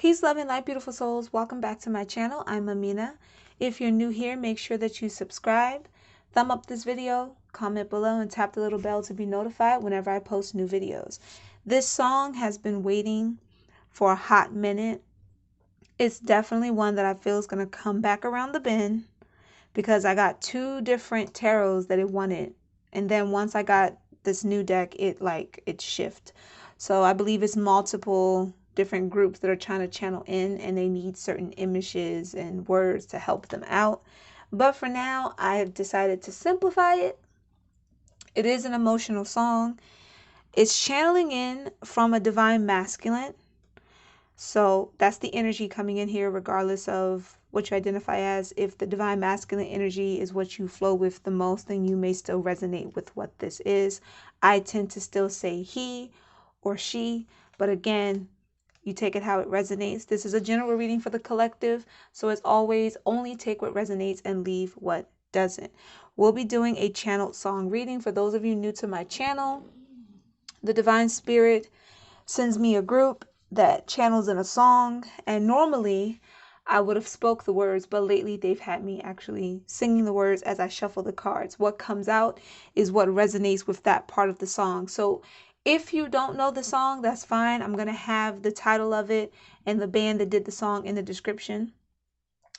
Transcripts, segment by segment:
Peace, love, and light, beautiful souls. Welcome back to my channel. I'm Amina. If you're new here, make sure that you subscribe, thumb up this video, comment below, and tap the little bell to be notified whenever I post new videos. This song has been waiting for a hot minute. It's definitely one that I feel is going to come back around the bend because I got two different tarots that it wanted. And then once I got this new deck, it shift. So I believe it's multiple different groups that are trying to channel in, and they need certain images and words to help them out. But for now, I have decided to simplify it. It is an emotional song. It's channeling in from a divine masculine. So that's the energy coming in here, regardless of what you identify as. If the divine masculine energy is what you flow with the most, then you may still resonate with what this is. I tend to still say he or she, but again, you take it how it resonates. This is a general reading for the collective, so as always, only take what resonates and leave what doesn't. We'll be doing a channeled song reading. For those of you new to my channel, the divine spirit sends me a group that channels in a song, and normally I would have spoke the words, but lately they've had me actually singing the words as I shuffle the cards. What comes out is what resonates with that part of the song. So if you don't know the song, that's fine. I'm going to have the title of it and the band that did the song in the description.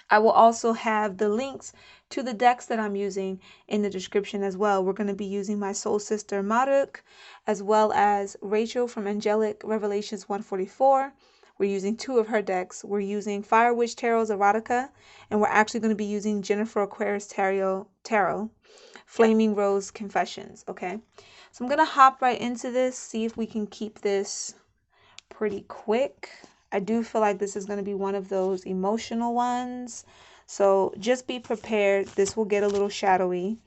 I will also have the links to the decks that I'm using in the description as well. We're going to be using my soul sister Maruk, as well as Rachel from Angelic Revelations 144. We're using two of her decks. We're using Fire Witch Tarot's Erotica, and we're actually going to be using Jennifer Aquarius Tarot, Flaming Rose Confessions, okay? So I'm going to hop right into this, see if we can keep this pretty quick. I do feel like this is going to be one of those emotional ones. So just be prepared. This will get a little shadowy.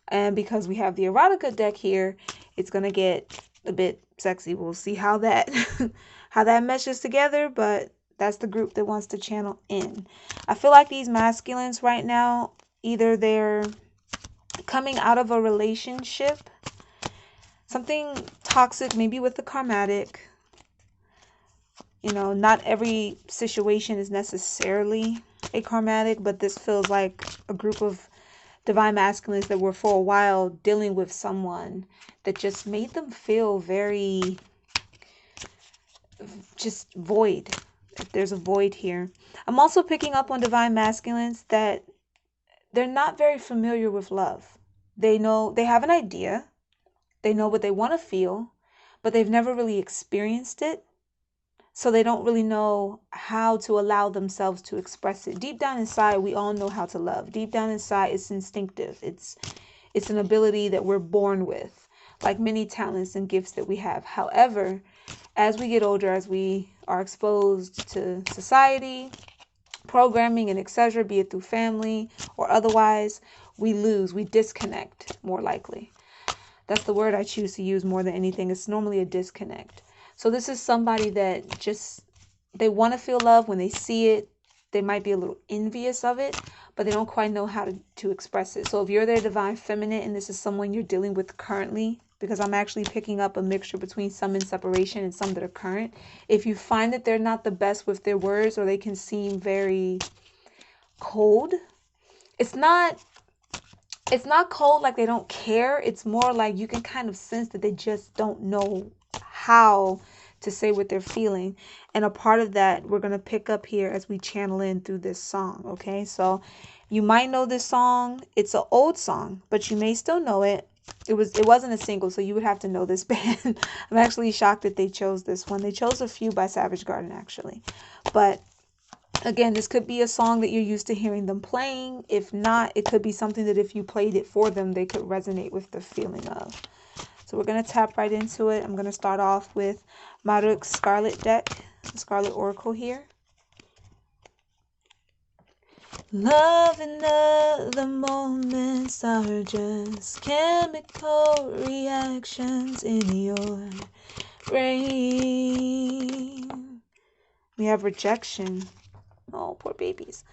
And because we have the erotica deck here, it's going to get a bit sexy. We'll see how that how that meshes together, but that's the group that wants to channel in. I feel like these masculines right now, either they're coming out of a relationship, something toxic, maybe with the karmatic. You know, not every situation is necessarily a karmatic, but this feels like a group of divine masculines that were for a while dealing with someone that just made them feel very just void. If there's a void here. I'm also picking up on divine masculines that they're not very familiar with love. They know, they have an idea. They know what they want to feel, but they've never really experienced it. So they don't really know how to allow themselves to express it. Deep down inside, we all know how to love. Deep down inside, it's instinctive. It's an ability that we're born with, like many talents and gifts that we have. However, as we get older, as we are exposed to society, programming, and etc., be it through family or otherwise, we disconnect more likely. That's the word I choose to use more than anything. It's normally a disconnect. So this is somebody that just, they want to feel love. When they see it, they might be a little envious of it, but they don't quite know how to express it. So if you're their divine feminine and this is someone you're dealing with currently, because I'm actually picking up a mixture between some in separation and some that are current. If you find that they're not the best with their words, or they can seem very cold, it's not cold like they don't care. It's more like you can kind of sense that they just don't know how to say what they're feeling. And a part of that we're going to pick up here as we channel in through this song. Okay, so you might know this song. It's an old song, but you may still know it. It wasn't a single, so you would have to know this band. I'm actually shocked that they chose this one. They chose a few by Savage Garden, actually. But again, this could be a song that you're used to hearing them playing. If not, it could be something that if you played it for them, they could resonate with the feeling of. So we're going to tap right into it. I'm going to start off with Maruk's Scarlet deck, the Scarlet Oracle here. Love and other moments are just chemical reactions in your brain. We have rejection. Oh, poor babies.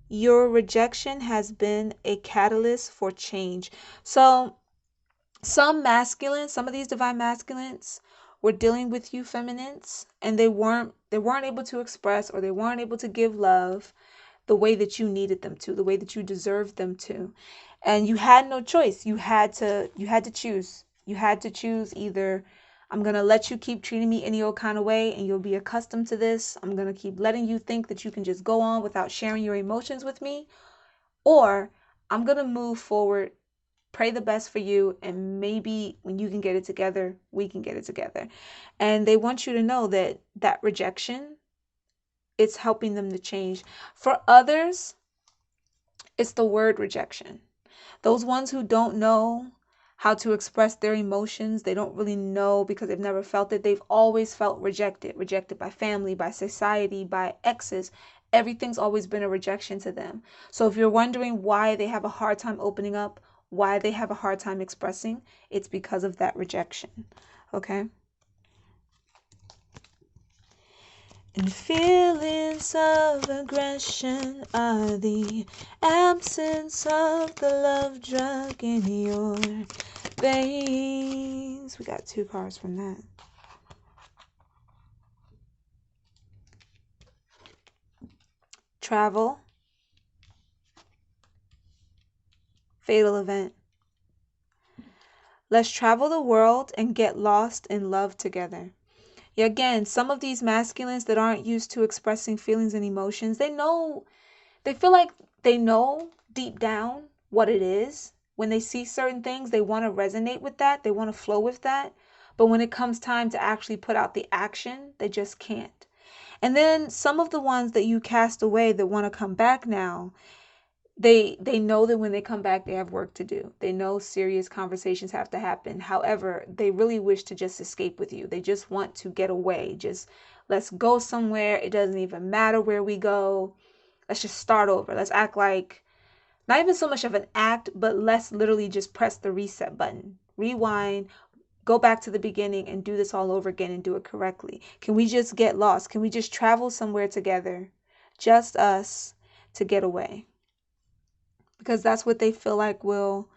Your rejection has been a catalyst for change. So some of these divine masculines were dealing with you, feminines, and they weren't able to express, or they weren't able to give love the way that you needed them to, the way that you deserved them to. And you had no choice. You had to choose. You had to choose either I'm going to let you keep treating me any old kind of way and you'll be accustomed to this. I'm going to keep letting you think that you can just go on without sharing your emotions with me, or I'm going to move forward, pray the best for you, and maybe when you can get it together, we can get it together. And they want you to know that that rejection, it's helping them to change. For others, it's the word rejection. Those ones who don't know how to express their emotions, they don't really know because they've never felt it. They've always felt rejected, rejected by family, by society, by exes. Everything's always been a rejection to them. So if you're wondering why they have a hard time opening up, why they have a hard time expressing, it's because of that rejection. Okay? And feelings of aggression are the absence of the love drug in your veins. We got 2 cards from that. Travel. Fatal event. Let's travel the world and get lost in love together. Yeah, again, some of these masculines that aren't used to expressing feelings and emotions, they feel like they know deep down what it is. When they see certain things, they want to resonate with that. They want to flow with that. But when it comes time to actually put out the action, they just can't. And then some of the ones that you cast away that want to come back now, they know that when they come back, they have work to do. They know serious conversations have to happen. However, they really wish to just escape with you. They just want to get away. Just let's go somewhere. It doesn't even matter where we go. Let's just start over. Let's act like, not even so much of an act, but let's literally just press the reset button. Rewind, go back to the beginning and do this all over again and do it correctly. Can we just get lost? Can we just travel somewhere together? Just us to get away. Because that's what they feel like will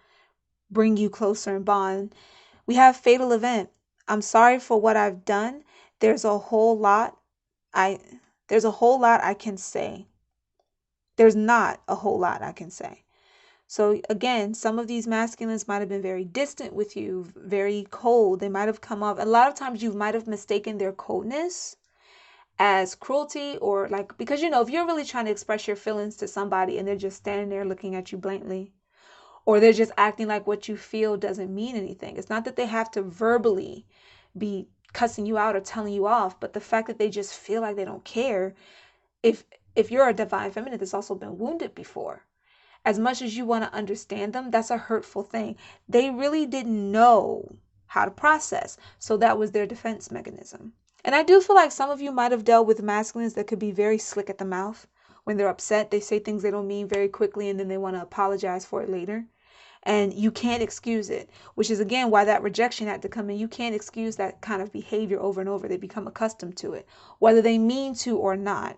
bring you closer and bond. We have fatal event. I'm sorry for what I've done. There's a whole lot I can say. There's not a whole lot I can say. So again, some of these masculines might have been very distant with you, very cold. They might have come off. A lot of times you might have mistaken their coldness as cruelty, or like, because if you're really trying to express your feelings to somebody and they're just standing there looking at you blankly, or they're just acting like what you feel doesn't mean anything. It's not that they have to verbally be cussing you out or telling you off, but the fact that they just feel like they don't care. If you're a divine feminine that's also been wounded before, as much as you want to understand them, that's a hurtful thing. They really didn't know how to process, so that was their defense mechanism. And I do feel like some of you might have dealt with masculines that could be very slick at the mouth. When they're upset, they say things they don't mean very quickly, and then they want to apologize for it later. And you can't excuse it, which is again why that rejection had to come in. You can't excuse that kind of behavior over and over. They become accustomed to it, whether they mean to or not.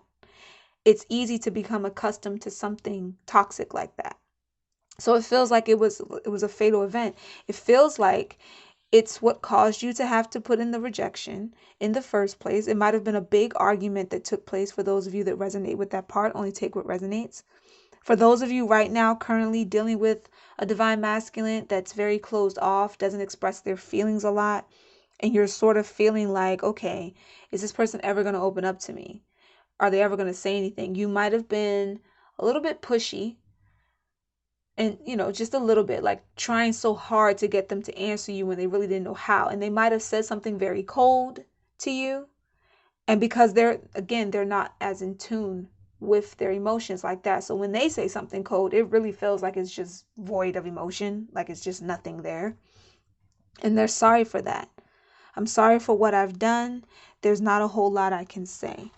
It's easy to become accustomed to something toxic like that. So it feels like it was a fatal event. It feels like it's what caused you to have to put in the rejection in the first place. It might have been a big argument that took place. For those of you that resonate with that part, only take what resonates. For those of you right now currently dealing with a divine masculine that's very closed off, doesn't express their feelings a lot, and you're sort of feeling like, okay, is this person ever going to open up to me? Are they ever going to say anything? You might have been a little bit pushy, and just a little bit, like trying so hard to get them to answer you when they really didn't know how. And they might have said something very cold to you, and because they're not as in tune with their emotions like that, so when they say something cold, it really feels like it's just void of emotion, like it's just nothing there. And they're sorry for that. I'm sorry for what I've done. There's not a whole lot I can say.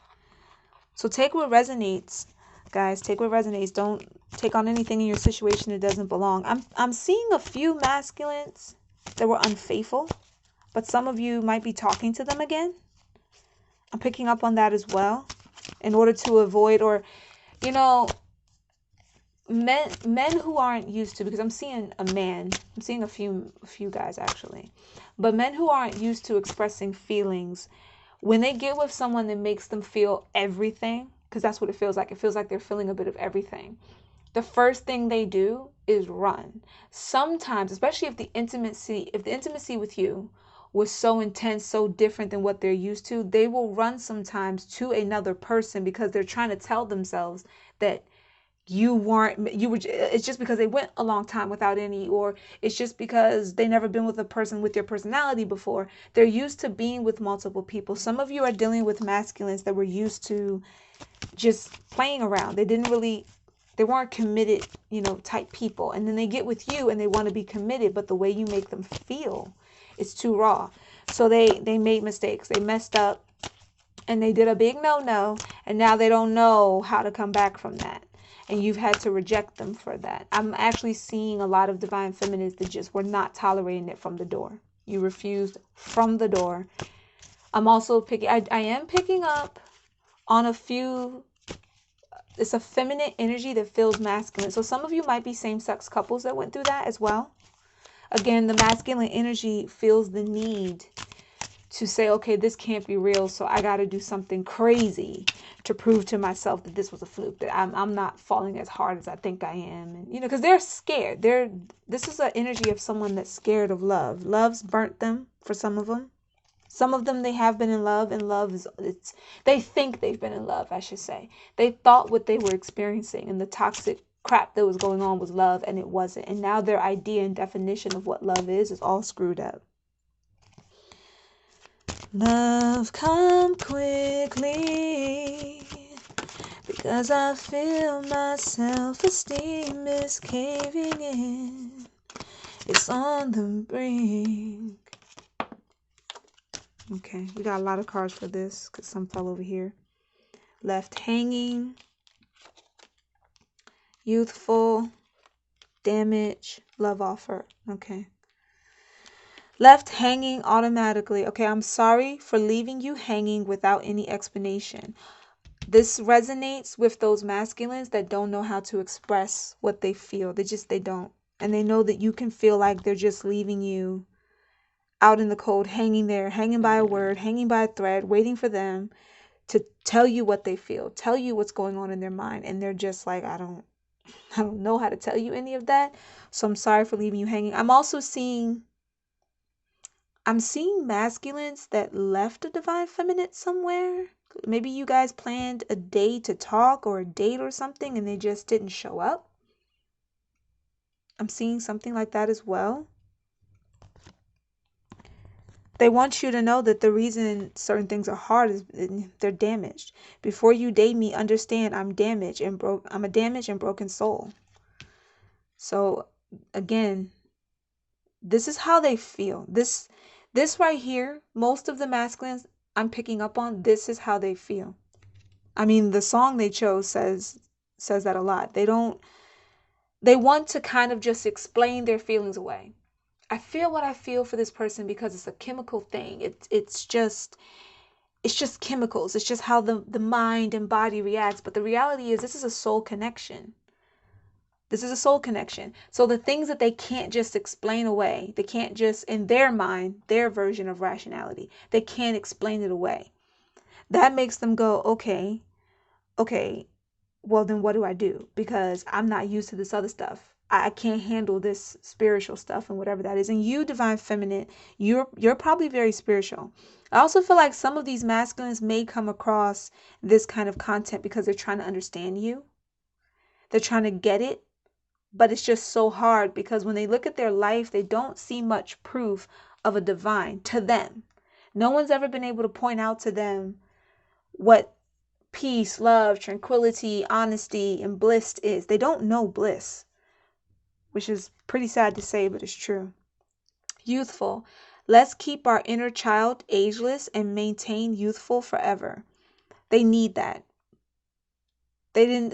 So take what resonates, guys. Take what resonates. Don't take on anything in your situation that doesn't belong. I'm seeing a few masculines that were unfaithful, but some of you might be talking to them again. I'm picking up on that as well, in order to avoid, or men who aren't used to, because I'm seeing a few guys actually, but men who aren't used to expressing feelings, when they get with someone that makes them feel everything, because that's what it feels like. It feels like they're feeling a bit of everything. The first thing they do is run. Sometimes, especially if the intimacy with you was so intense, so different than what they're used to, they will run sometimes to another person because they're trying to tell themselves that it's just because they went a long time without any, or it's just because they never been with a person with your personality before. They're used to being with multiple people. Some of you are dealing with masculines that were used to just playing around. They weren't committed, type people. And then they get with you and they want to be committed, but the way you make them feel is too raw. So they made mistakes. They messed up and they did a big no, and now they don't know how to come back from that. And you've had to reject them for that. I'm actually seeing a lot of divine feminists that just were not tolerating it from the door. You refused from the door. I'm also I am picking up on a few. It's a feminine energy that feels masculine. So some of you might be same-sex couples that went through that as well. Again, the masculine energy feels the need to say, okay, this can't be real, so I got to do something crazy to prove to myself that this was a fluke, that I'm not falling as hard as I think I am. And because they're scared. This is an energy of someone that's scared of love. Love's burnt them for some of them. Some of them, they have been in love, and they think they've been in love, I should say. They thought what they were experiencing and the toxic crap that was going on was love, and it wasn't. And now their idea and definition of what love is all screwed up. Love, come quickly, because I feel my self-esteem is caving in. It's on the brink. Okay, we got a lot of cards for this because some fell over here. Left hanging, youthful, damage, love offer. Okay. Left hanging automatically. Okay, I'm sorry for leaving you hanging without any explanation. This resonates with those masculines that don't know how to express what they feel. They don't. And they know that you can feel like they're just leaving you out in the cold, hanging there, hanging by a word, hanging by a thread, waiting for them to tell you what they feel, tell you what's going on in their mind. And they're just like, I don't know how to tell you any of that. So I'm sorry for leaving you hanging. I'm seeing masculines that left a divine feminine somewhere. Maybe you guys planned a day to talk or a date or something and they just didn't show up. I'm seeing something like that as well. They want you to know that the reason certain things are hard is they're damaged. Before you date me, understand I'm damaged and I'm a damaged and broken soul. So again, this is how they feel. This right here, most of the masculines I'm picking up on, this is how they feel. I mean, the song they chose says that a lot. They want to kind of just explain their feelings away. I feel what I feel for this person because it's a chemical thing. It's just chemicals. It's just how the mind and body reacts. But the reality is this is a soul connection. This is a soul connection. So the things that they can't just explain away, they can't just, in their mind, their version of rationality, they can't explain it away. That makes them go, okay, well then what do I do? Because I'm not used to this other stuff. I can't handle this spiritual stuff and whatever that is. And you, divine feminine, you're probably very spiritual. I also feel like some of these masculines may come across this kind of content because they're trying to understand you. They're trying to get it, but it's just so hard because when they look at their life, they don't see much proof of a divine to them. No one's ever been able to point out to them what peace, love, tranquility, honesty, and bliss is. They don't know bliss, which is pretty sad to say, but it's true. Youthful. Let's keep our inner child ageless and maintain youthful forever. They need that.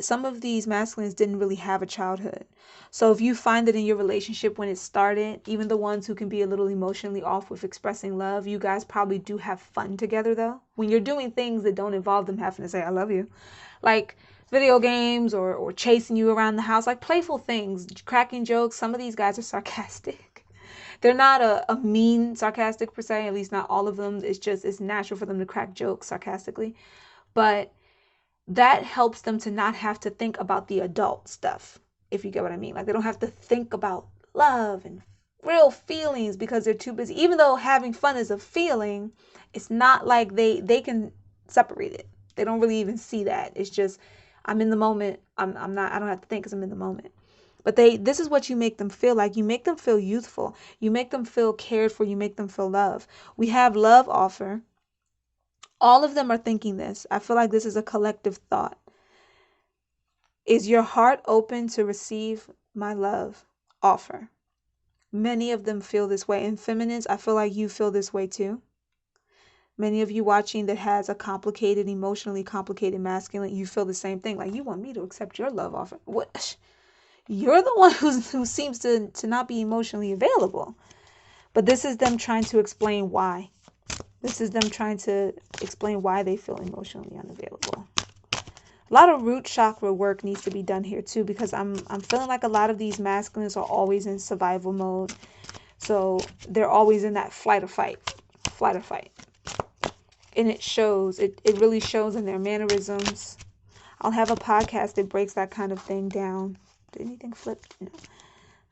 Some of these masculines didn't really have a childhood. So if you find that in your relationship when it started, even the ones who can be a little emotionally off with expressing love, you guys probably do have fun together though. When you're doing things that don't involve them having to say, I love you. Like video games or chasing you around the house, like playful things, cracking jokes. Some of these guys are sarcastic. They're not a mean sarcastic per se, at least not all of them. It's natural for them to crack jokes sarcastically. But that helps them to not have to think about the adult stuff, if you get what I mean. Like they don't have to think about love and real feelings because they're too busy. Even though having fun is a feeling, it's not like they can separate it. They don't really even see that. It's just, I'm in the moment. I don't have to think because I'm in the moment. But this is what you make them feel like. You make them feel youthful. You make them feel cared for. You make them feel love. We have love offer. All of them are thinking this. I feel like this is a collective thought. Is your heart open to receive my love offer? Many of them feel this way. And feminines, I feel like you feel this way too. Many of you watching that has a complicated, emotionally complicated masculine, you feel the same thing. Like, you want me to accept your love offer? What? You're the one who seems to not be emotionally available. But this is them trying to explain why. This is them trying to explain why they feel emotionally unavailable. A lot of root chakra work needs to be done here too, because I'm feeling like a lot of these masculines are always in survival mode. So they're always in that flight or fight. And it shows, it really shows in their mannerisms. I'll have a podcast that breaks that kind of thing down. Did anything flip? No.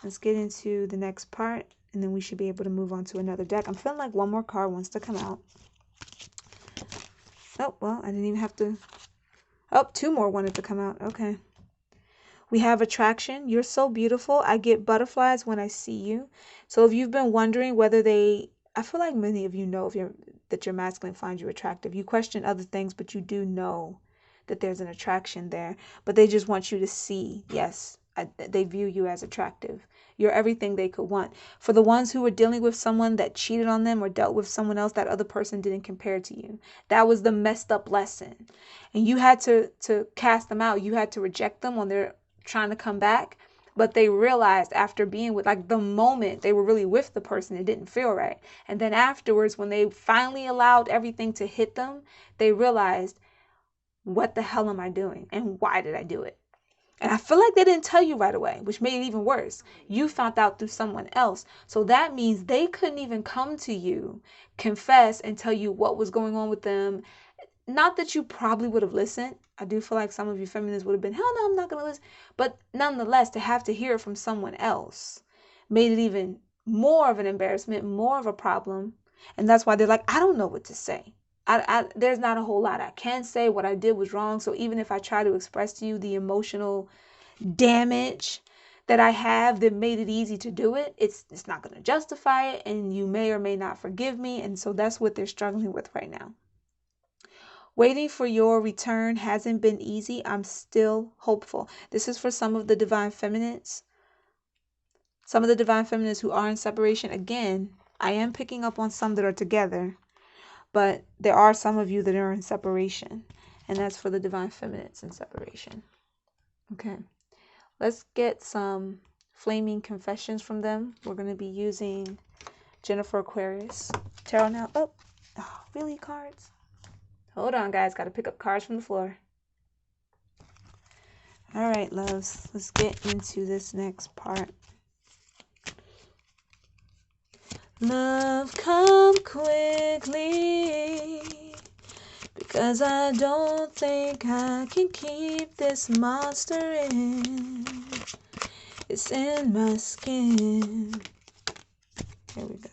Let's get into the next part, and then we should be able to move on to another deck. I'm feeling like one more card wants to come out. Oh, well, I didn't even have to. Oh, two more wanted to come out. Okay. We have attraction. You're so beautiful. I get butterflies when I see you. So if you've been wondering whether I feel like many of you know that your masculine finds you attractive. You question other things, but you do know that there's an attraction there. But they just want you to see, yes, they view you as attractive. You're everything they could want. For the ones who were dealing with someone that cheated on them or dealt with someone else, that other person didn't compare to you. That was the messed up lesson. And you had to cast them out. You had to reject them when they're trying to come back. But they realized after being with, like the moment they were really with the person, it didn't feel right. And then afterwards, when they finally allowed everything to hit them, they realized, what the hell am I doing? And why did I do it? And I feel like they didn't tell you right away, which made it even worse. You found out through someone else. So that means they couldn't even come to you, confess, and tell you what was going on with them. Not that you probably would have listened. I do feel like some of you feminists would have been, hell no, I'm not going to listen. But nonetheless, to have to hear it from someone else made it even more of an embarrassment, more of a problem. And that's why they're like, I don't know what to say. There's not a whole lot I can say. What I did was wrong. So even if I try to express to you the emotional damage that I have that made it easy to do it, it's not going to justify it. And you may or may not forgive me. And so that's what they're struggling with right now. Waiting for your return hasn't been easy. I'm still hopeful. This is for some of the divine feminines. Some of the divine feminines who are in separation. Again, I am picking up on some that are together. But there are some of you that are in separation. And that's for the divine feminines in separation. Okay. Let's get some flaming confessions from them. We're going to be using Jennifer Aquarius Tarot now. Oh, really, cards? Hold on, guys. Got to pick up cards from the floor. All right, loves. Let's get into this next part. Love, come quickly, because I don't think I can keep this monster in. It's in my skin. Here we go.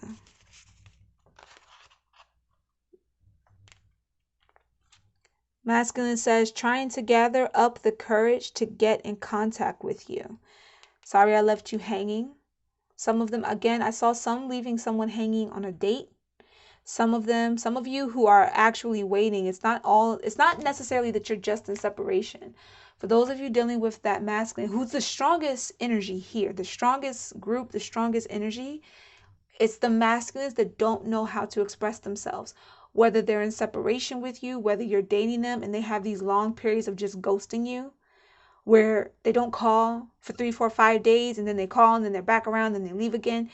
Masculine says, trying to gather up the courage to get in contact with you. Sorry I left you hanging. Some of them, again, I saw some leaving someone hanging on a date. Some of you who are actually waiting, it's not necessarily that you're just in separation. For those of you dealing with that masculine, who's the strongest energy here, the strongest group, the strongest energy, it's the masculines that don't know how to express themselves. Whether they're in separation with you, whether you're dating them and they have these long periods of just ghosting you, where they don't call for 3, 4, 5 days, and then they call and then they're back around and they leave again.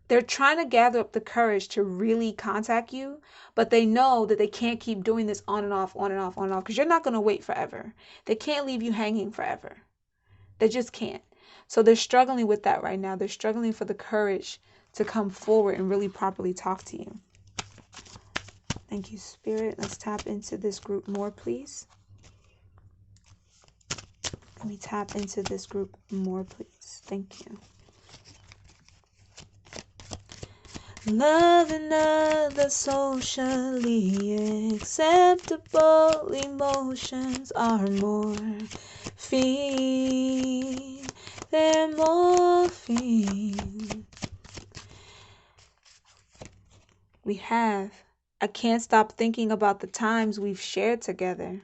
They're trying to gather up the courage to really contact you, but they know that they can't keep doing this on and off, on and off, on and off, because you're not going to wait forever. They can't leave you hanging forever. They just can't. So they're struggling with that right now. They're struggling for the courage to come forward and really properly talk to you. Thank you, Spirit. Let's tap into this group more, please. Let me tap into this group more, please. Thank you. Love and other socially acceptable emotions are morphine. They're morphine. We have. I can't stop thinking about the times we've shared together.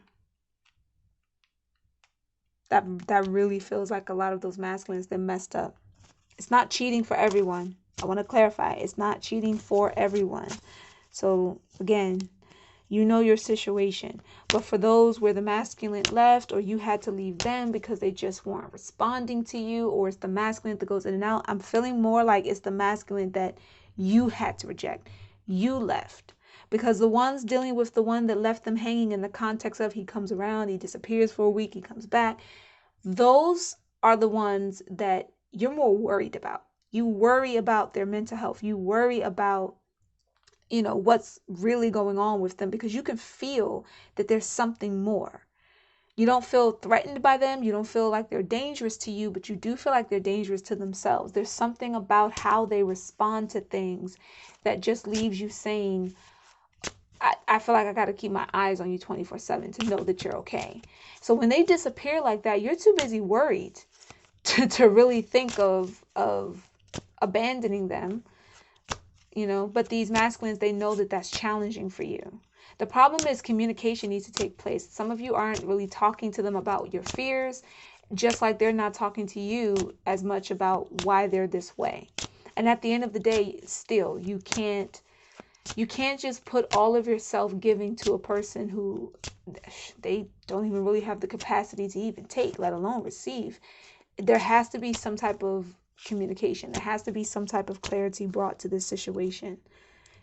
That really feels like a lot of those masculines that messed up. It's not cheating for everyone. I want to clarify. It's not cheating for everyone. So again, you know your situation. But for those where the masculine left, or you had to leave them because they just weren't responding to you, or it's the masculine that goes in and out, I'm feeling more like it's the masculine that you had to reject. You left. Because the ones dealing with the one that left them hanging in the context of he comes around, he disappears for a week, he comes back. Those are the ones that you're more worried about. You worry about their mental health. You worry about, what's really going on with them, because you can feel that there's something more. You don't feel threatened by them. You don't feel like they're dangerous to you, but you do feel like they're dangerous to themselves. There's something about how they respond to things that just leaves you saying, I feel like I got to keep my eyes on you 24/7 to know that you're okay. So when they disappear like that, you're too busy worried to really think of abandoning them, but these masculines, they know that that's challenging for you. The problem is communication needs to take place. Some of you aren't really talking to them about your fears, just like they're not talking to you as much about why they're this way. And at the end of the day, still, you can't just put all of your self-giving to a person who they don't even really have the capacity to even take, let alone receive. There has to be some type of communication. There has to be some type of clarity brought to this situation.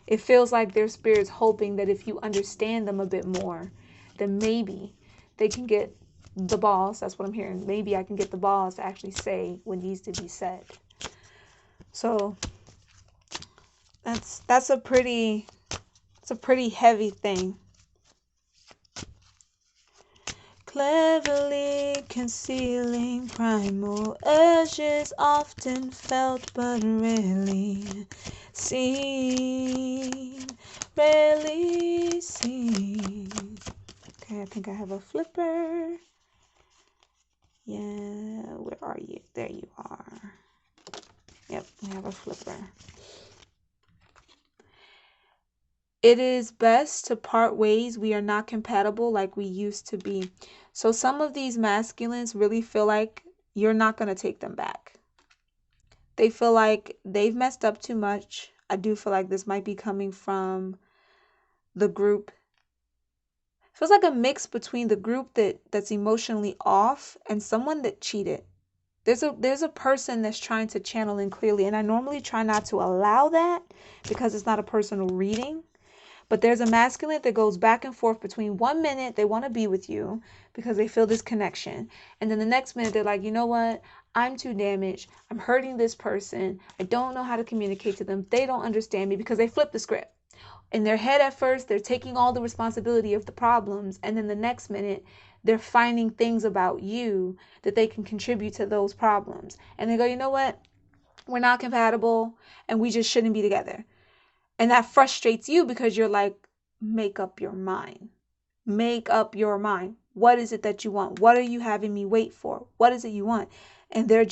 It feels like their spirit's hoping that if you understand them a bit more, then maybe they can get the balls. That's what I'm hearing. Maybe I can get the balls to actually say what needs to be said. So that's a pretty heavy thing. Cleverly concealing primal urges, often felt but rarely seen. Rarely seen. Okay, I think I have a flipper. Yeah, where are you? There you are. Yep, we have a flipper. It is best to part ways. We are not compatible like we used to be. So some of these masculines really feel like you're not going to take them back. They feel like they've messed up too much. I do feel like this might be coming from the group. It feels like a mix between the group that's emotionally off and someone that cheated. There's a person that's trying to channel in clearly, and I normally try not to allow that because it's not a personal reading. But there's a masculine that goes back and forth between 1 minute they want to be with you because they feel this connection. And then the next minute they're like, you know what? I'm too damaged. I'm hurting this person. I don't know how to communicate to them. They don't understand me, because they flip the script. In their head at first, they're taking all the responsibility of the problems. And then the next minute, they're finding things about you that they can contribute to those problems. And they go, you know what? We're not compatible and we just shouldn't be together. And that frustrates you because you're like, make up your mind. Make up your mind. What is it that you want? What are you having me wait for? What is it you want? And they're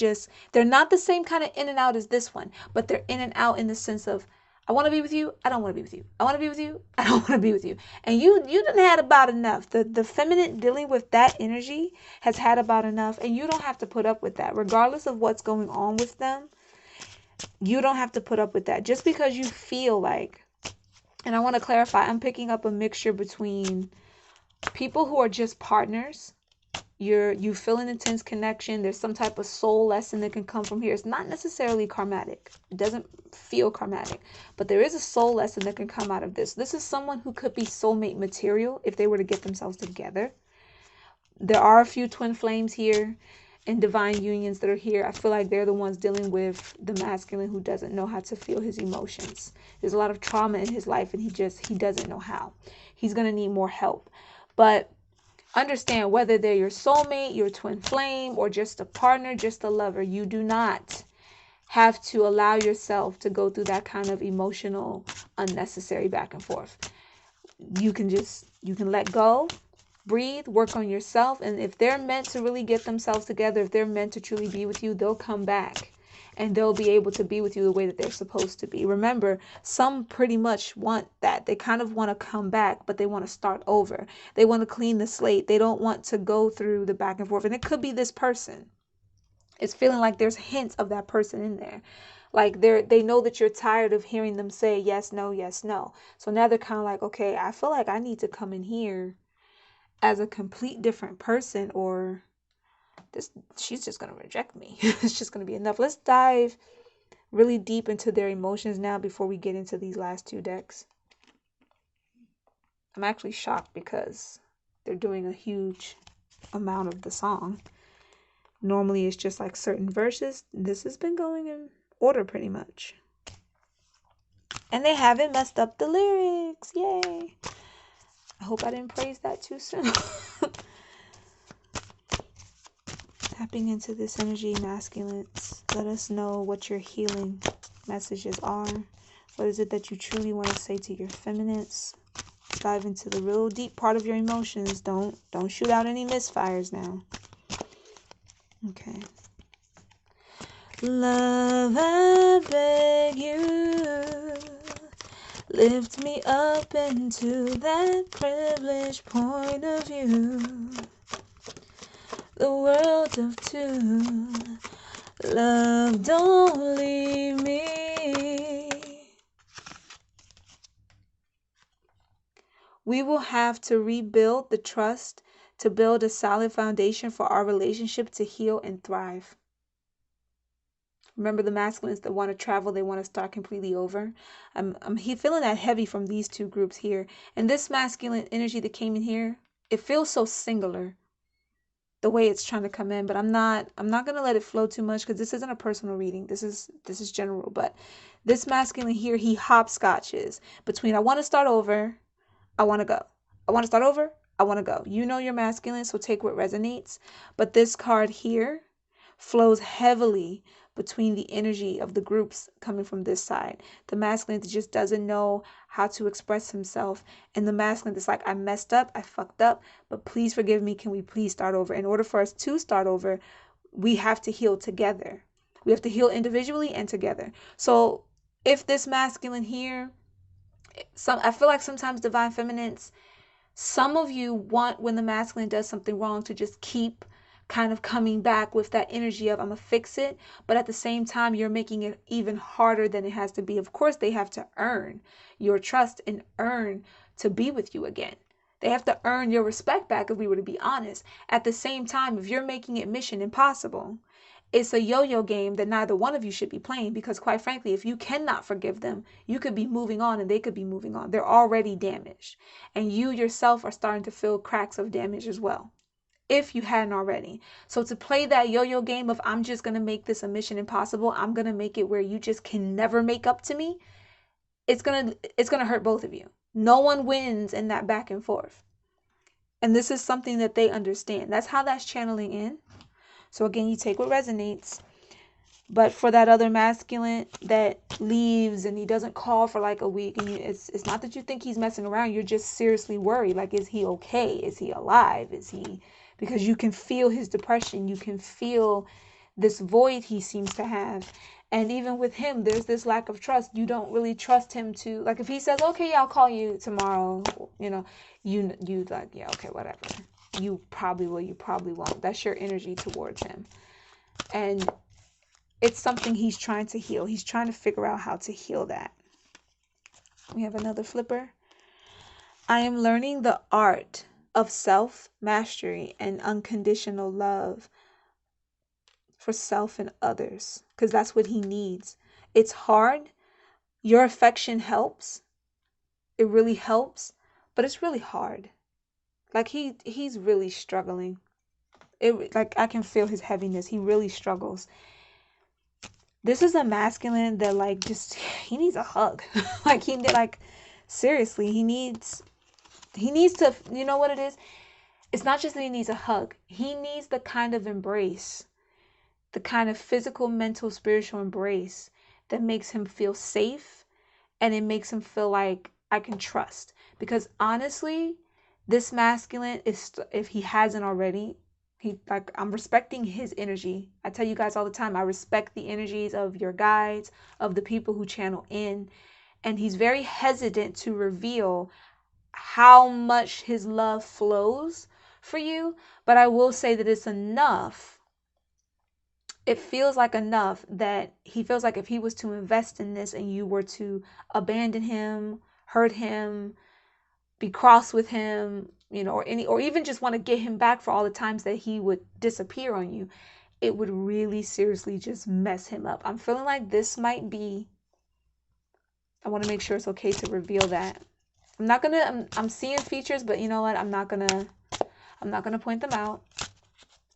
not the same kind of in and out as this one, but they're in and out in the sense of, I want to be with you. I don't want to be with you. I want to be with you. I don't want to be with you. And you done had about enough. The feminine dealing with that energy has had about enough. And you don't have to put up with that. Regardless of what's going on with them, you don't have to put up with that. Just because you feel like, and I want to clarify, I'm picking up a mixture between people who are just partners You feel an intense connection. There's some type of soul lesson that can come from here. It's not necessarily karmatic. It doesn't feel karmatic, but there is a soul lesson that can come out of this. This is someone who could be soulmate material if they were to get themselves together. There are a few twin flames here and divine unions that are here. I feel like they're the ones dealing with the masculine who doesn't know how to feel his emotions. There's a lot of trauma in his life and he doesn't know how. He's going to need more help. But understand, whether they're your soulmate, your twin flame, or just a partner, just a lover, you do not have to allow yourself to go through that kind of emotional, unnecessary back and forth. You can let go, breathe, work on yourself. And if they're meant to really get themselves together, if they're meant to truly be with you, they'll come back and they'll be able to be with you the way that they're supposed to be. Remember, some pretty much want that. They kind of want to come back, but they want to start over. They want to clean the slate. They don't want to go through the back and forth. And it could be this person. It's feeling like there's hints of that person in there. Like they know that you're tired of hearing them say yes, no, yes, no. So now they're kind of like, okay, I feel like I need to come in here as a complete different person, or she's just going to reject me. It's just going to be enough. Let's dive really deep into their emotions now before we get into these last two decks. I'm actually shocked because they're doing a huge amount of the song. Normally it's just like certain verses. This has been going in order pretty much. And they haven't messed up the lyrics. Yay. I hope I didn't praise that too soon. Tapping into this energy, masculines, let us know what your healing messages are. What is it that you truly want to say to your feminines? Dive into the real deep part of your emotions. Don't shoot out any misfires now. Okay. Love, I beg you, lift me up into that privileged point of view. The world of two. Love, don't leave me. We will have to rebuild the trust to build a solid foundation for our relationship to heal and thrive. Remember the masculines that want to travel, they want to start completely over. I'm feeling that heavy from these two groups here. And this masculine energy that came in here, it feels so singular the way it's trying to come in, but I'm not going to let it flow too much because this isn't a personal reading. This is general, but this masculine here, he hopscotches between I want to start over, I want to go. I want to start over, I want to go. You know you're masculine, so take what resonates. But this card here flows heavily between the energy of the groups coming from this side. The masculine that just doesn't know how to express himself, and the masculine that's like, I messed up, I fucked up, but please forgive me. Can we please start over? In order for us to start over, we have to heal together. We have to heal individually and together. So if this masculine here, I feel like sometimes divine feminines, some of you want, when the masculine does something wrong, to just keep kind of coming back with that energy of I'm gonna fix it, but at the same time you're making it even harder than it has to be. Of course they have to earn your trust and earn to be with you again. They have to earn your respect back, if we were to be honest. At the same time, if you're making it mission impossible, it's a yo-yo game that neither one of you should be playing, because quite frankly, if you cannot forgive them, you could be moving on and they could be moving on. They're already damaged, and you yourself are starting to feel cracks of damage as well, if you hadn't already. So to play that yo-yo game of I'm just going to make this a mission impossible, I'm going to make it where you just can never make up to me, it's going to hurt both of you. No one wins in that back and forth. And this is something that they understand. That's how that's channeling in. So again, you take what resonates. But for that other masculine that leaves and he doesn't call for like a week, and it's not that you think he's messing around, you're just seriously worried. Like, is he okay? Is he alive? Is he... Because you can feel his depression. You can feel this void he seems to have. And even with him, there's this lack of trust. You don't really trust him to, like, if he says, okay, yeah, I'll call you tomorrow, you like, yeah, okay, whatever. You probably will, you probably won't. That's your energy towards him. And it's something he's trying to heal. He's trying to figure out how to heal that. We have another flipper. I am learning the art of self-mastery and unconditional love for self and others, because that's what he needs. It's hard. Your affection helps. It really helps, but it's really hard. Like he's really struggling. Like I can feel his heaviness. He really struggles. This is a masculine that like just he needs a hug. Like seriously, he needs to, you know what it is? It's not just that he needs a hug. He needs the kind of embrace, the kind of physical, mental, spiritual embrace that makes him feel safe, and it makes him feel like I can trust. Because honestly, this masculine is, if he hasn't already, I'm respecting his energy. I tell you guys all the time, I respect the energies of your guides, of the people who channel in, and he's very hesitant to reveal how much his love flows for you. But I will say that it's enough. It feels like enough that he feels like if he was to invest in this and you were to abandon him, hurt him, be cross with him, you know, or even just want to get him back for all the times that he would disappear on you, it would really seriously just mess him up. I'm feeling like this might be, I want to make sure it's okay to reveal that. I'm seeing features, but you know what? I'm not gonna point them out,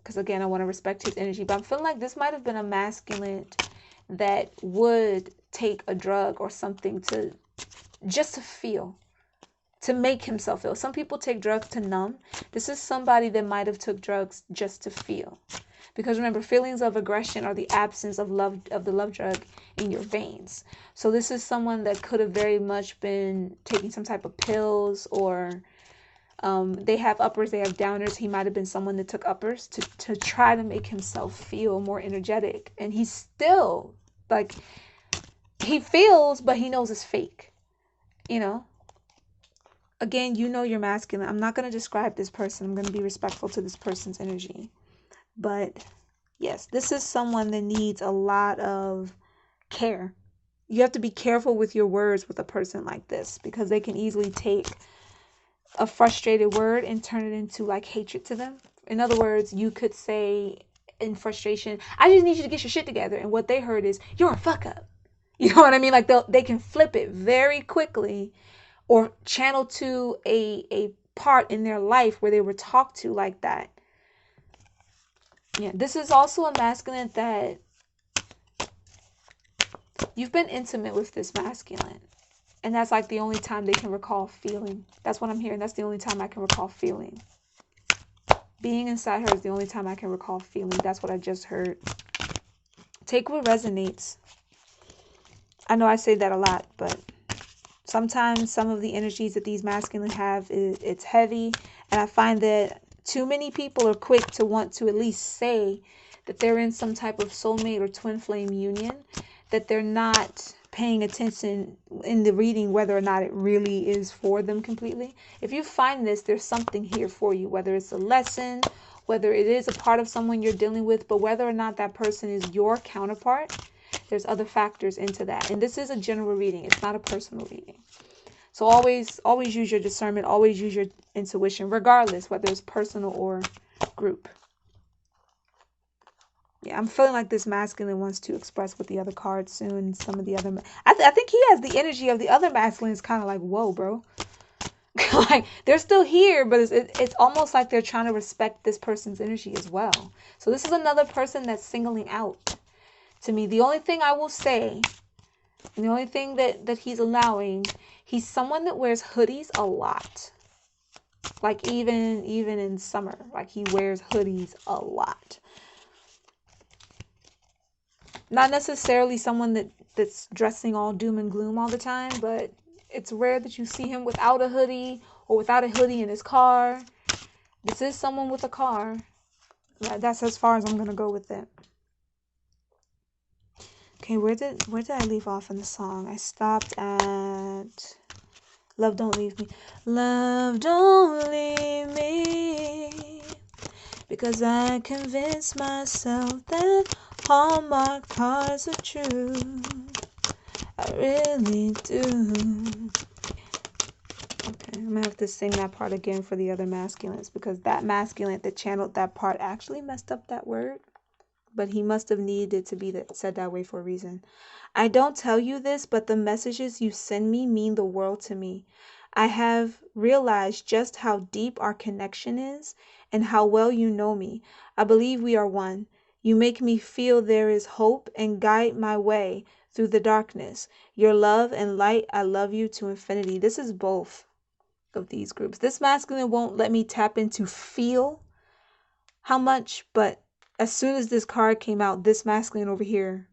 because again, I want to respect his energy. But I'm feeling like this might have been a masculine that would take a drug or something to just to feel, to make himself feel. Some people take drugs to numb. This is somebody that might have took drugs just to feel. Because remember, feelings of aggression are the absence of love, of the love drug in your veins. So this is someone that could have very much been taking some type of pills, or they have uppers, they have downers. He might have been someone that took uppers to try to make himself feel more energetic. And he's still like, he feels, but he knows it's fake, you know. Again, you know you're masculine. I'm not going to describe this person. I'm going to be respectful to this person's energy. But yes, this is someone that needs a lot of care. You have to be careful with your words with a person like this, because they can easily take a frustrated word and turn it into like hatred to them. In other words, you could say in frustration, I just need you to get your shit together. And what they heard is, you're a fuck up. You know what I mean? Like they can flip it very quickly, or channel to a part in their life where they were talked to like that. Yeah, this is also a masculine that you've been intimate with this masculine. And that's like the only time they can recall feeling. That's what I'm hearing. That's the only time I can recall feeling. Being inside her is the only time I can recall feeling. That's what I just heard. Take what resonates. I know I say that a lot, but sometimes some of the energies that these masculine have, it's heavy. And I find that too many people are quick to want to at least say that they're in some type of soulmate or twin flame union, that they're not paying attention in the reading whether or not it really is for them completely. If you find this, there's something here for you, whether it's a lesson, whether it is a part of someone you're dealing with, but whether or not that person is your counterpart, there's other factors into that. And this is a general reading. It's not a personal reading. So always use your discernment, always use your intuition, regardless whether it's personal or group. Yeah, I'm feeling like this masculine wants to express with the other cards soon. Some of the other, I think he has the energy of the other masculines, kind of like, whoa, bro. Like they're still here, but it's almost like they're trying to respect this person's energy as well. So this is another person that's singling out to me. The only thing I will say, and the only thing that he's allowing, he's someone that wears hoodies a lot. Like even in summer, like he wears hoodies a lot. Not necessarily someone that's dressing all doom and gloom all the time, but it's rare that you see him without a hoodie or without a hoodie in his car. This is someone with a car. That's as far as I'm going to go with it. Okay, where did I leave off in the song? I stopped at Love Don't Leave Me. Love don't leave me, because I convinced myself that Hallmark cards are true. I really do. Okay. I'm gonna have to sing that part again for the other masculines, because that masculine that channeled that part actually messed up that word, but he must have needed it to be said that way for a reason. I don't tell you this, but the messages you send me mean the world to me. I have realized just how deep our connection is and how well you know me. I believe we are one. You make me feel there is hope and guide my way through the darkness. Your love and light, I love you to infinity. This is both of these groups. This masculine won't let me tap into feel how much, but as soon as this card came out, this masculine over here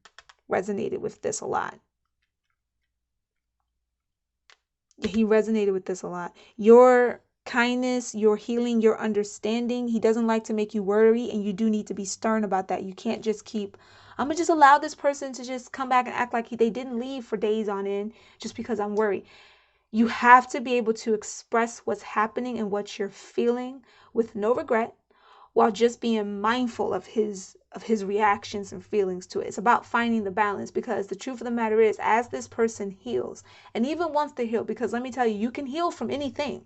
resonated with this a lot. He resonated with this a lot. Your kindness, your healing, your understanding. He doesn't like to make you worry, and you do need to be stern about that. You can't just keep, I'm going to just allow this person to just come back and act like they didn't leave for days on end just because I'm worried. You have to be able to express what's happening and what you're feeling with no regret, while just being mindful of his reactions and feelings to it. It's about finding the balance, because the truth of the matter is, as this person heals, and even once they heal, because let me tell you, you can heal from anything.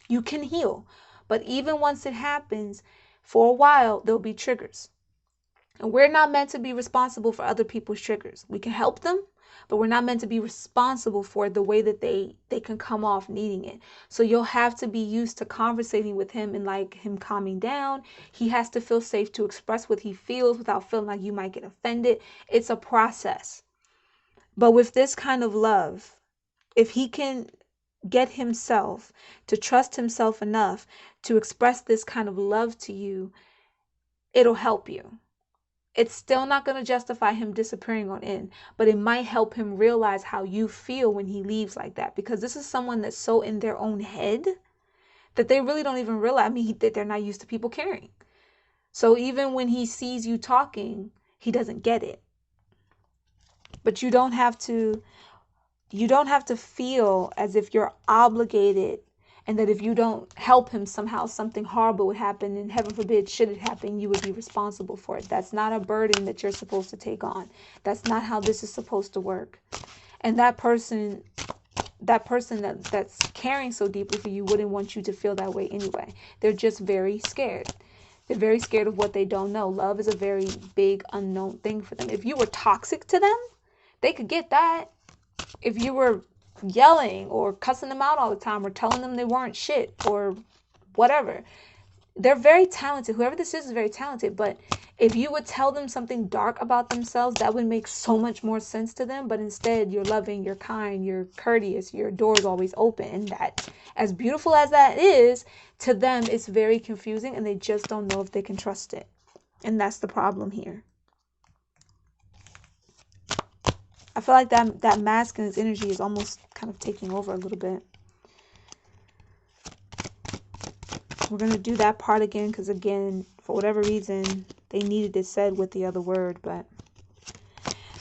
You can heal. But even once it happens, for a while, there'll be triggers. And we're not meant to be responsible for other people's triggers. We can help them, but we're not meant to be responsible for the way that they can come off needing it. So you'll have to be used to conversating with him and like him calming down. He has to feel safe to express what he feels without feeling like you might get offended. It's a process. But with this kind of love, if he can get himself to trust himself enough to express this kind of love to you, it'll help you. It's still not going to justify him disappearing on in, but it might help him realize how you feel when he leaves like that, because this is someone that's so in their own head that they really don't even realize, that they're not used to people caring. So even when he sees you talking, he doesn't get it. But you don't have to feel as if you're obligated, and that if you don't help him, somehow something horrible would happen, and heaven forbid, should it happen, you would be responsible for it. That's not a burden that you're supposed to take on. That's not how this is supposed to work. And that person that's caring so deeply for you wouldn't want you to feel that way anyway. They're just very scared. They're very scared of what they don't know. Love is a very big unknown thing for them. If you were toxic to them, they could get that. If you were yelling or cussing them out all the time or telling them they weren't shit or whatever, they're very talented. Whoever this is very talented. But if you would tell them something dark about themselves, that would make so much more sense to them. But instead, you're loving, you're kind, you're courteous, your door is always open. And that, as beautiful as that is, to them, it's very confusing, and they just don't know if they can trust it. And that's the problem here. I feel like that masculine's energy is almost kind of taking over a little bit. We're going to do that part again, because again, for whatever reason, they needed it said with the other word. But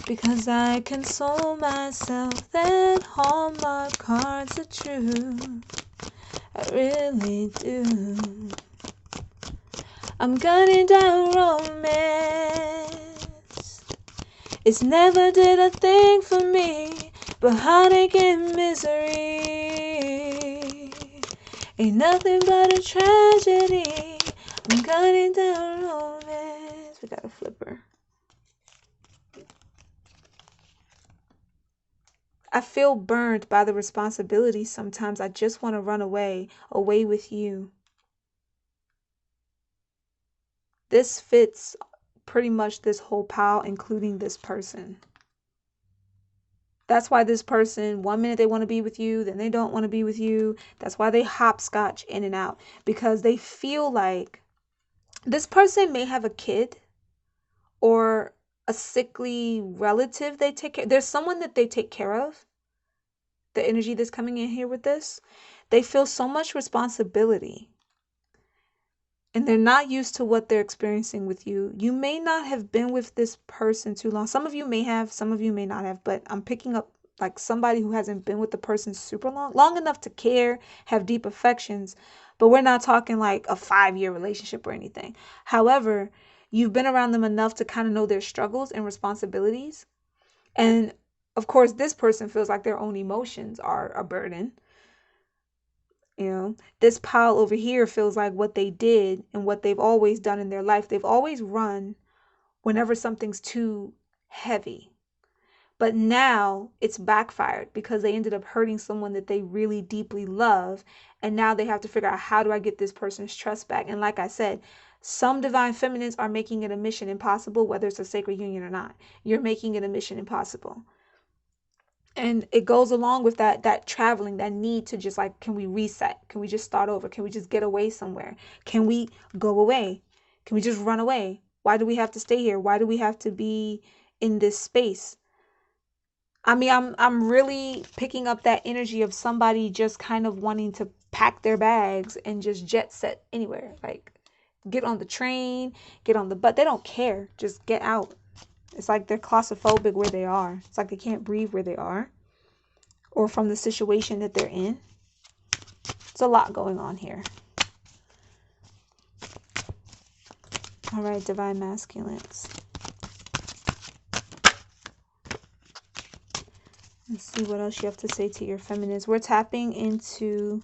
because I console myself that Hallmark cards are true, I really do. I'm gunning down romance. It's never did a thing for me, but heartache and misery ain't nothing but a tragedy. I'm gunning down romance. We got a flipper. I feel burned by the responsibility sometimes. I just want to run away with you. This fits pretty much this whole pile, including this person. That's why this person, 1 minute they want to be with you, then they don't want to be with you. That's why they hopscotch in and out, because they feel like this person may have a kid or a sickly relative they take care. There's someone that they take care of. The energy that's coming in here with this, they feel so much responsibility. And they're not used to what they're experiencing with you. You may not have been with this person too long. Some of you may have, some of you may not have, but I'm picking up like somebody who hasn't been with the person super long enough to care, have deep affections, but we're not talking like a 5-year relationship or anything. However, you've been around them enough to kind of know their struggles and responsibilities. And of course, this person feels like their own emotions are a burden. You know, this pile over here feels like what they did and what they've always done in their life. They've always run whenever something's too heavy. But now it's backfired because they ended up hurting someone that they really deeply love. And now they have to figure out, how do I get this person's trust back? And like I said, some divine feminines are making it a mission impossible, whether it's a sacred union or not. You're making it a mission impossible. And it goes along with that traveling, that need to just like, can we reset? Can we just start over? Can we just get away somewhere? Can we go away? Can we just run away? Why do we have to stay here? Why do we have to be in this space? I mean, I'm really picking up that energy of somebody just kind of wanting to pack their bags and just jet set anywhere. Like, get on the train, get on the bus. They don't care. Just get out. It's like they're claustrophobic where they are. It's like they can't breathe where they are or from the situation that they're in. It's a lot going on here. All right, divine masculines. Let's see what else you have to say to your feminines. We're tapping into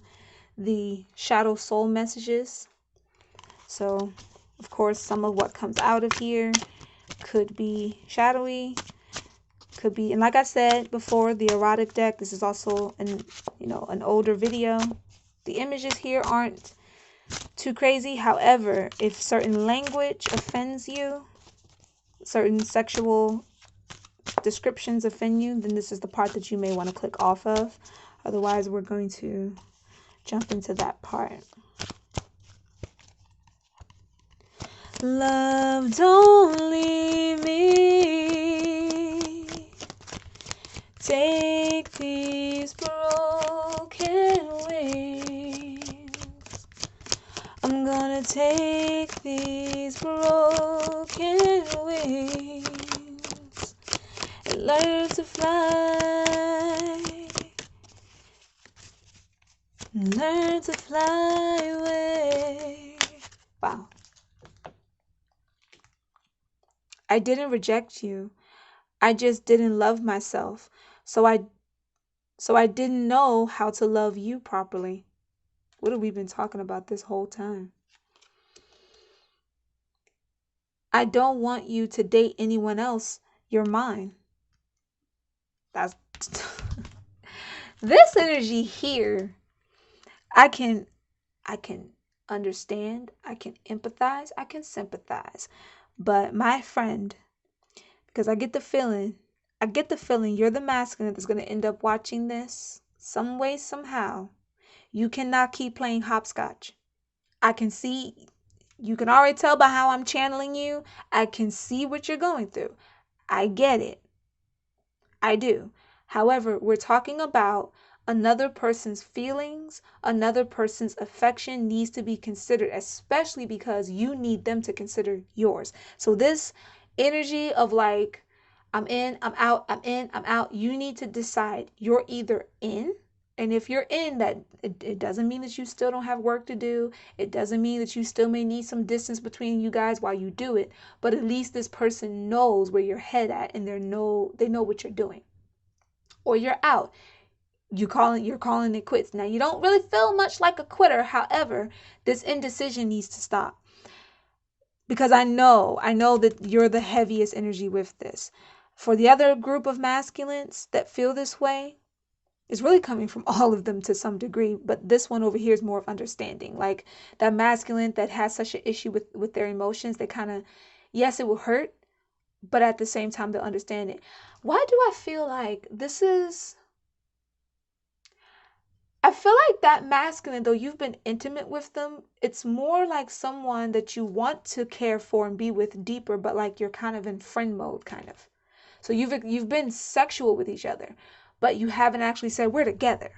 the shadow soul messages. So, of course, some of what comes out of here could be shadowy, could be, and like I said before, the erotic deck. This is also an older video. The images here aren't too crazy. However, if certain language offends you, certain sexual descriptions offend you, then this is the part that you may want to click off of. Otherwise, we're going to jump into that part. Love, don't leave me. Take these broken wings. I'm gonna take these broken wings and learn to fly. Learn to fly away. Wow. I didn't reject you. I just didn't love myself. So I didn't know how to love you properly. What have we been talking about this whole time? I don't want you to date anyone else. You're mine. That's this energy here. I can understand, I can empathize, I can sympathize. But my friend, because I get the feeling you're the masculine that's going to end up watching this some way, somehow. You cannot keep playing hopscotch. I can see, you can already tell by how I'm channeling you. I can see what you're going through. I get it. I do. However, we're talking about another person's feelings, another person's affection needs to be considered, especially because you need them to consider yours. So this energy of like, I'm in, I'm out, I'm in, I'm out, you need to decide. You're either in, and if you're in, that it doesn't mean that you still don't have work to do. It doesn't mean that you still may need some distance between you guys while you do it, but at least this person knows where your head at and they know what you're doing. Or you're out. You're calling it quits. Now, you don't really feel much like a quitter. However, this indecision needs to stop. Because I know that you're the heaviest energy with this. For the other group of masculines that feel this way, it's really coming from all of them to some degree, but this one over here is more of understanding. Like that masculine that has such an issue with their emotions, they kind of, yes, it will hurt, but at the same time, they'll understand it. Why do I feel like this is... I feel like that masculine, though you've been intimate with them, it's more like someone that you want to care for and be with deeper, but like you're kind of in friend mode, kind of. So you've been sexual with each other, but you haven't actually said we're together,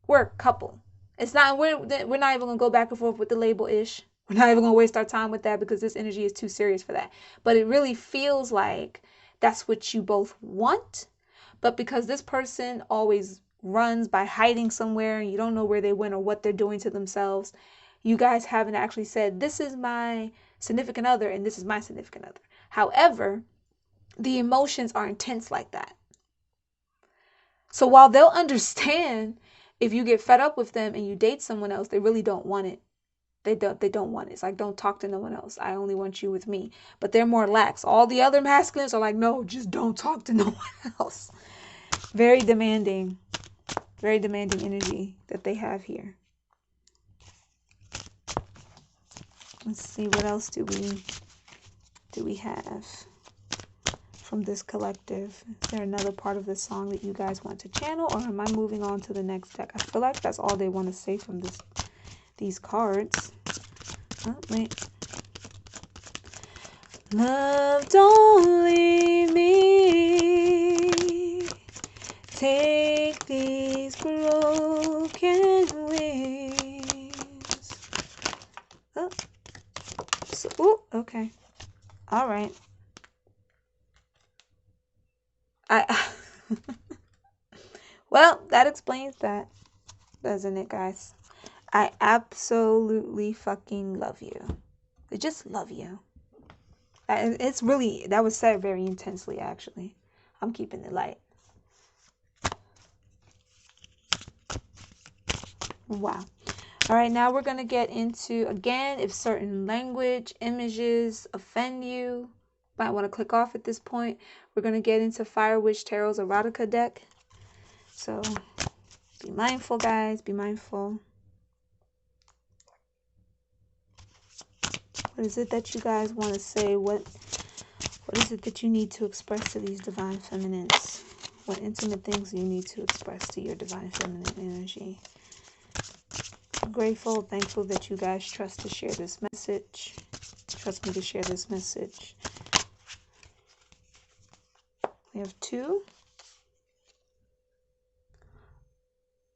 we're a couple. It's not we're not even gonna go back and forth with the label ish. We're not even gonna waste our time with that because this energy is too serious for that. But it really feels like that's what you both want, but because this person always runs by hiding somewhere and you don't know where they went or what they're doing to themselves, you guys haven't actually said, this is my significant other and this is my significant other. However, the emotions are intense like that. So while they'll understand if you get fed up with them and you date someone else, they really don't want it. They don't want it. It's like, don't talk to no one else. I only want you with me. But they're more lax. All the other masculines are like, no, just don't talk to no one else. Very demanding energy that they have here. Let's see, what else do we have from this collective? Is there another part of the song that you guys want to channel, or am I moving on to the next deck? I feel like that's all they want to say from these cards. Oh, wait. Love, don't leave me. Take these broken wings. Oh. So, ooh, okay. All right. Well, that explains that, doesn't it, guys? I absolutely fucking love you. I just love you. It's really, that was said very intensely, actually. I'm keeping it light. Wow. All right, now we're going to get into, again, if certain language, images offend you, might want to click off at this point. We're going to get into Fire Witch Tarot's Erotica deck. So be mindful, guys. Be mindful. What is it that you guys want to say? What is it that you need to express to these divine feminines? What intimate things do you need to express to your divine feminine energy? I'm grateful, thankful that you guys trust to share this message. Trust me to share this message. We have 2.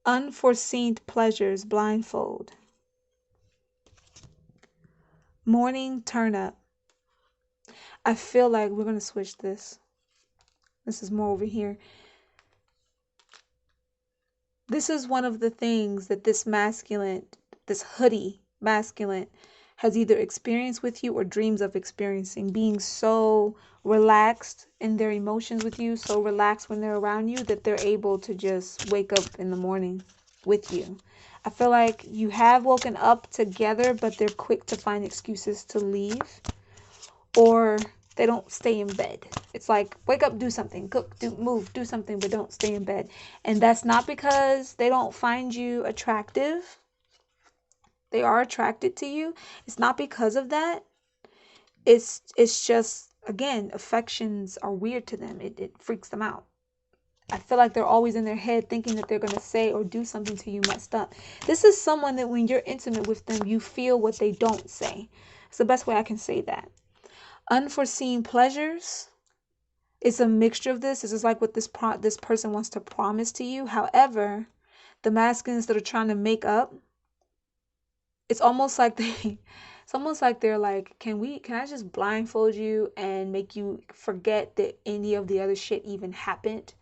Unforeseen pleasures blindfold. Morning turn up. I feel like we're going to switch this. This is more over here. This is one of the things that this masculine, this hoodie masculine, has either experienced with you or dreams of experiencing. Being so relaxed in their emotions with you, so relaxed when they're around you, that they're able to just wake up in the morning with you. I feel like you have woken up together, but they're quick to find excuses to leave. Or they don't stay in bed. It's like, wake up, do something, cook, move, do something, but don't stay in bed. And that's not because they don't find you attractive. They are attracted to you. It's not because of that. It's just, again, affections are weird to them. It freaks them out. I feel like they're always in their head thinking that they're going to say or do something to you messed up. This is someone that when you're intimate with them, you feel what they don't say. It's the best way I can say that. Unforeseen pleasures. It's a mixture of this. This is like what this person wants to promise to you. However, the masculines that are trying to make up, it's almost like they're like, can I just blindfold you and make you forget that any of the other shit even happened?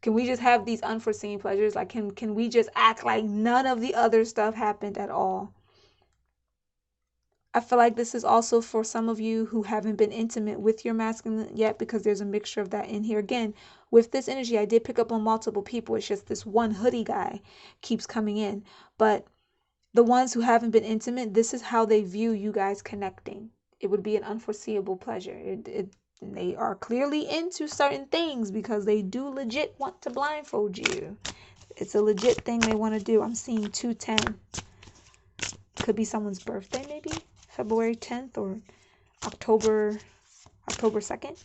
Can we just have these unforeseen pleasures? Like, can we just act like none of the other stuff happened at all? I feel like this is also for some of you who haven't been intimate with your masculine yet, because there's a mixture of that in here. Again, with this energy, I did pick up on multiple people. It's just this one hoodie guy keeps coming in. But the ones who haven't been intimate, this is how they view you guys connecting. It would be an unforeseeable pleasure. They are clearly into certain things because they do legit want to blindfold you. It's a legit thing they want to do. I'm seeing 210. Could be someone's birthday, maybe February 10th or October 2nd.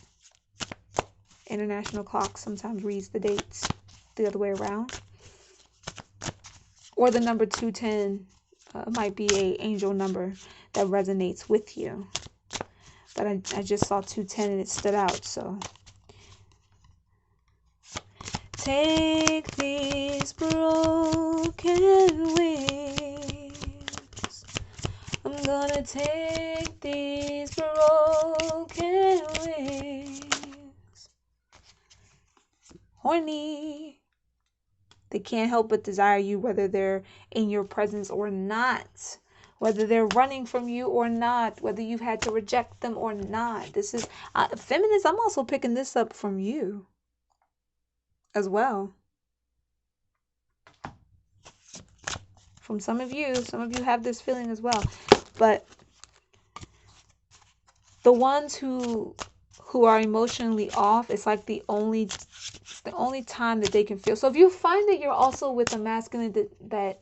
International clock sometimes reads the dates the other way around. Or the number 210 might be an angel number that resonates with you. But I just saw 210 and it stood out, so. Take these broken wings. I'm gonna take these broken wings. Horny. They can't help but desire you, whether they're in your presence or not. Whether they're running from you or not. Whether you've had to reject them or not. This is, feminists, I'm also picking this up from you as well. from some of you have this feeling as well. But the ones who are emotionally off, it's like the only time that they can feel. So if you find that you're also with a masculine that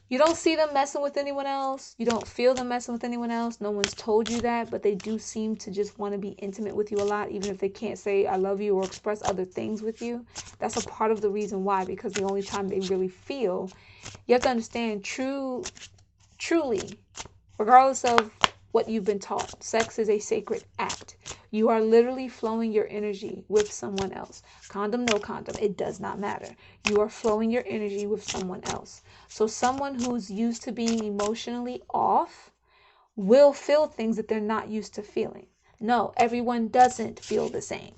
you don't see them messing with anyone else, you don't feel them messing with anyone else, no one's told you that, but they do seem to just want to be intimate with you a lot, even if they can't say I love you or express other things with you. That's a part of the reason why, because the only time they really feel, you have to understand, truly, regardless of what you've been taught, sex is a sacred act. You are literally flowing your energy with someone else. Condom, no condom, it does not matter. You are flowing your energy with someone else. So someone who's used to being emotionally off will feel things that they're not used to feeling. No, everyone doesn't feel the same.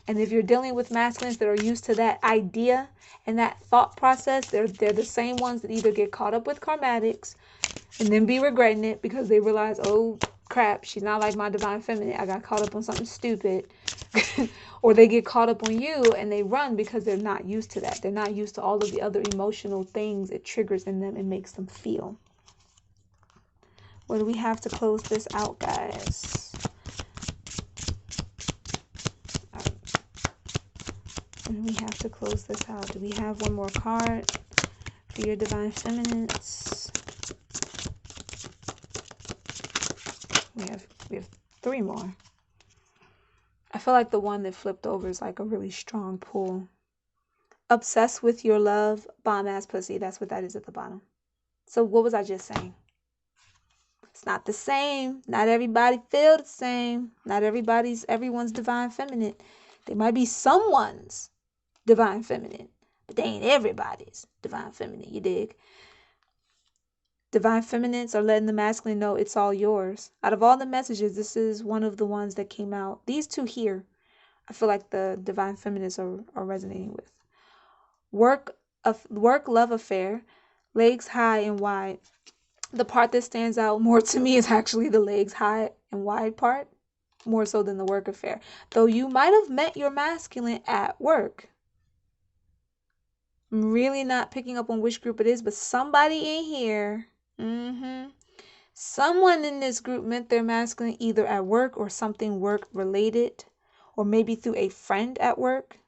And if you're dealing with masculines that are used to that idea and that thought process, they're the same ones that either get caught up with karmatics and then be regretting it because they realize, oh crap, she's not like my divine feminine, I got caught up on something stupid. Or they get caught up on you and they run because they're not used to that. They're not used to all of the other emotional things it triggers in them and makes them feel. What do we have to close this out, guys? What do we have to close this out? Do we have one more card for your divine feminines? We have 3 more. I feel like the one that flipped over is like a really strong pull. Obsessed with your love, bomb ass pussy. That's what that is at the bottom. So what was I just saying? It's not the same. Not everybody feel the same. Not everyone's divine feminine. They might be someone's divine feminine, but they ain't everybody's divine feminine. You dig? Divine feminines are letting the masculine know it's all yours. Out of all the messages, this is one of the ones that came out. These 2 here, I feel like the divine feminists are resonating with. Work, love affair, legs high and wide. The part that stands out more to me is actually the legs high and wide part, more so than the work affair. Though you might have met your masculine at work. I'm really not picking up on which group it is, but somebody in here, someone in this group met their masculine either at work or something work related, or maybe through a friend at work.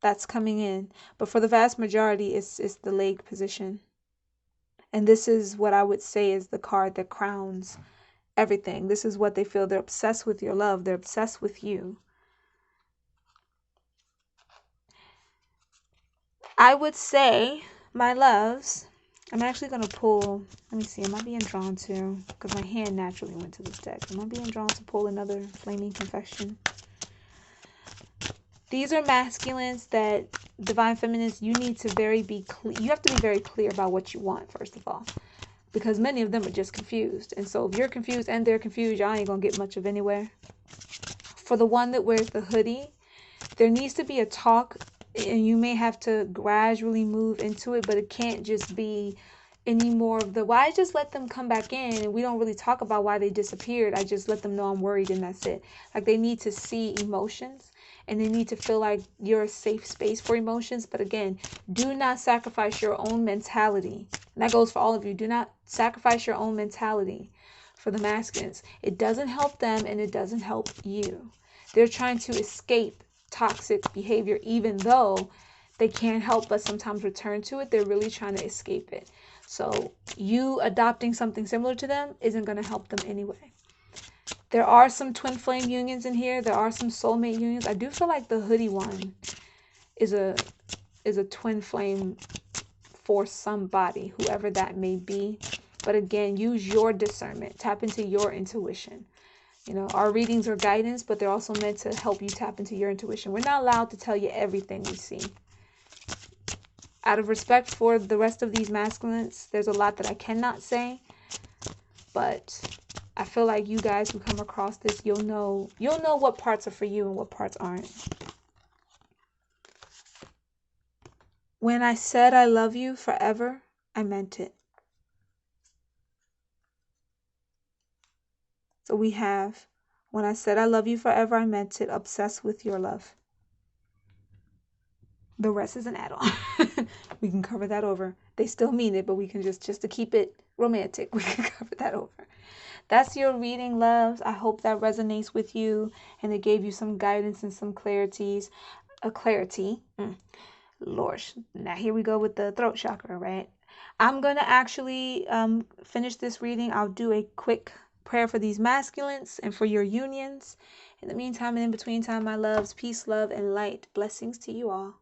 That's coming in. But for the vast majority, it's the leg position. And this is what I would say is the card that crowns everything. This is what they feel. They're obsessed with your love. They're obsessed with you. I would say, my loves, I'm actually going to pull, let me see, am I being drawn to, because my hand naturally went to this deck. Am I being drawn to pull another Flaming Confession? These are masculines that, divine feminines, you need to you have to be very clear about what you want, first of all. Because many of them are just confused. And so if you're confused and they're confused, y'all ain't going to get much of anywhere. For the one that wears the hoodie, there needs to be a talk, and you may have to gradually move into it, but it can't just be any more of the, why I just let them come back in and we don't really talk about why they disappeared. I just let them know I'm worried and that's it. Like, they need to see emotions and they need to feel like you're a safe space for emotions. But again, do not sacrifice your own mentality. And that goes for all of you. Do not sacrifice your own mentality for the masculines. It doesn't help them and it doesn't help you. They're trying to escape toxic behavior, even though they can't help but sometimes return to it. They're really trying to escape it. So you adopting something similar to them isn't going to help them anyway. There are some twin flame unions in here. There are some soulmate unions. I do feel like the hoodie one is a twin flame for somebody, whoever that may be. But again, use your discernment. Tap into your intuition. You know, our readings are guidance, but they're also meant to help you tap into your intuition. We're not allowed to tell you everything we see. Out of respect for the rest of these masculines, there's a lot that I cannot say. But I feel like you guys who come across this, you'll know what parts are for you and what parts aren't. When I said I love you forever, I meant it. So we have, when I said I love you forever, I meant it. Obsessed with your love. The rest is an add-on. We can cover that over. They still mean it, but we can just to keep it romantic, we can cover that over. That's your reading, loves. I hope that resonates with you and it gave you some guidance and some clarity. Lord, now here we go with the throat chakra, right? I'm going to actually finish this reading. I'll do a quick prayer for these masculines and for your unions. In the meantime and in between time, my loves, peace, love, and light. Blessings to you all.